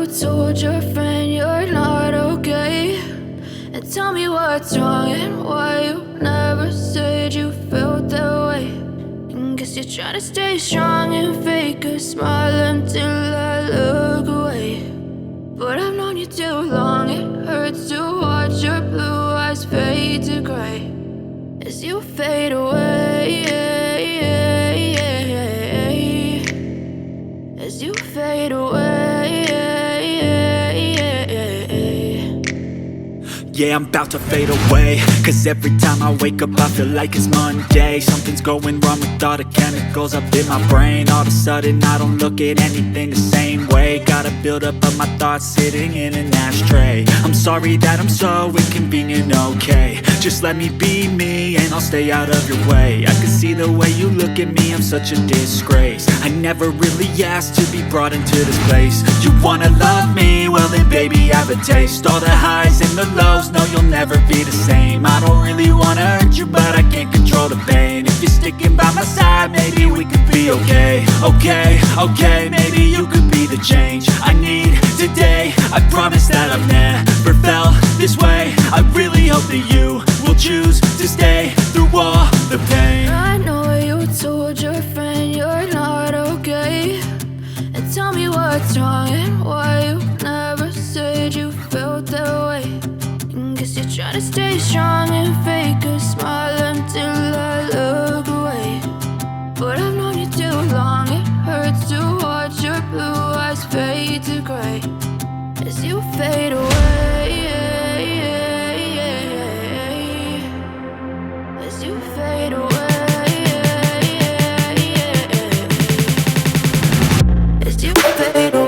told your friend you're not okay? And tell me what's wrong and why you never said you felt that way. And guess you're trying to stay strong and fake a smile until I look away. But I've known you too long, it hurts to watch your blue eyes fade to gray as you fade away, as you fade away. Yeah, I'm about to fade away, cause every time I wake up I feel like it's Monday. Something's going wrong with all the chemicals up in my brain. All of a sudden I don't look at anything the same way. Gotta build up of my thoughts sitting in an ashtray. I'm sorry that I'm so inconvenient, okay? Just let me be me and I'll stay out of your way. I can see the way you look at me, I'm such a disgrace. I never really asked to be brought into this place. You wanna love me? Well then baby, have a taste. All the highs and the lows, no, you'll never be the same. I don't really wanna hurt you, but I can't control the pain. If you're sticking by my side, maybe we could be okay. Okay, maybe you could be the change I need today. I promise that I've never felt this way. I really hope that you will choose to stay through all the pain. I know you told your friend you're not okay. And tell me what's wrong and why you never said you felt that way. Guess you're trying to stay strong and fake a smile until I look away. But I've known you too long, it hurts to watch your blue eyes fade to gray as you fade away, as you fade away, as you fade away.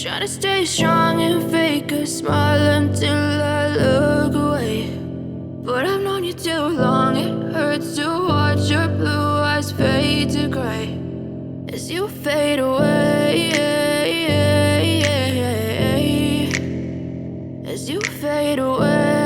Try to stay strong and fake a smile until I look away. But I've known you too long, it hurts to watch your blue eyes fade to gray as you fade away, as you fade away.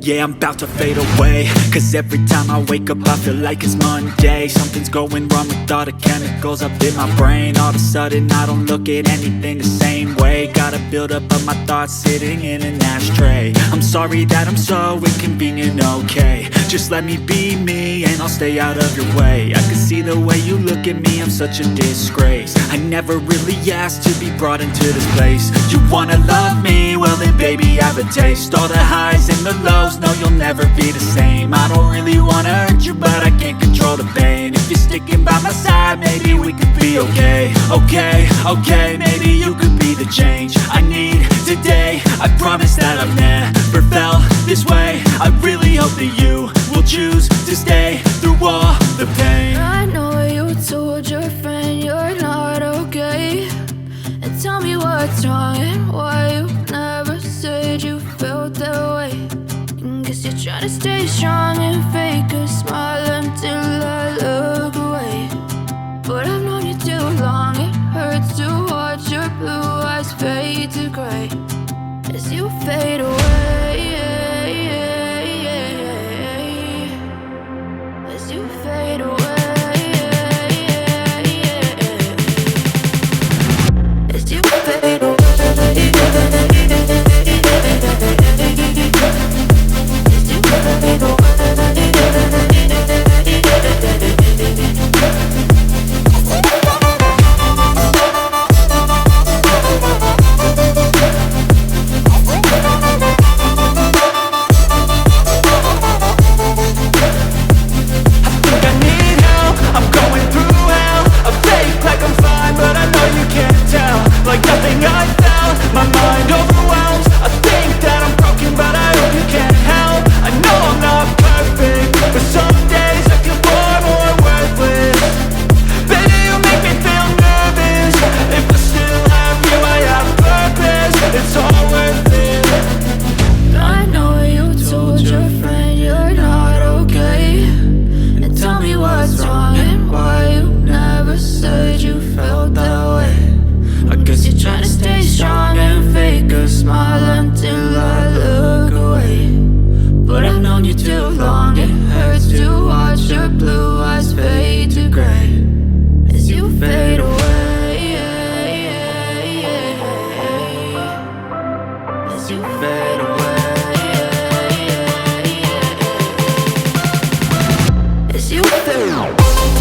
Yeah, I'm about to fade away, cause every time I wake up I feel like it's Monday. Something's going wrong with all the chemicals up in my brain. All of a sudden I don't look at anything the same way. Gotta build up of my thoughts sitting in an ashtray. I'm sorry that I'm so inconvenient, okay? Just let me be me and I'll stay out of your way. I can see the way you look at me, I'm such a disgrace. I never really asked to be brought into this place. You wanna love me? Well then baby, have a taste. All the highs and the lows, no, you'll never be the same. I don't really wanna hurt you, but I can't control the pain. If you're sticking by my side, maybe we could be okay. Okay, maybe you could be the change I need today. I promise that I've never felt I really hope that you will choose to stay through all the pain. I know you told your friend you're not okay, and tell me what's wrong and why you never said you felt that way. Guess you're trying to stay strong and fake a smile until I look away. But I've known you too long, it hurts to watch your blue eyes fade to gray as you fade away. As you fade away. As you fade away. Like nothing I felt, my mind overwhelms. I think that I'm broken, but I hope you can't help. I know I'm not perfect, but some days I feel far more worthless. Baby, you make me feel nervous. If I still have you, I have purpose. It's all worth it. I know you told your friend you're not okay, and tell me what's wrong and why you never said you felt that way. I guess you're trying to stay strong and fake a smile until I look away. But I've known you too long, it hurts to watch your blue eyes fade to gray as you fade away. As you fade away. As you fade away.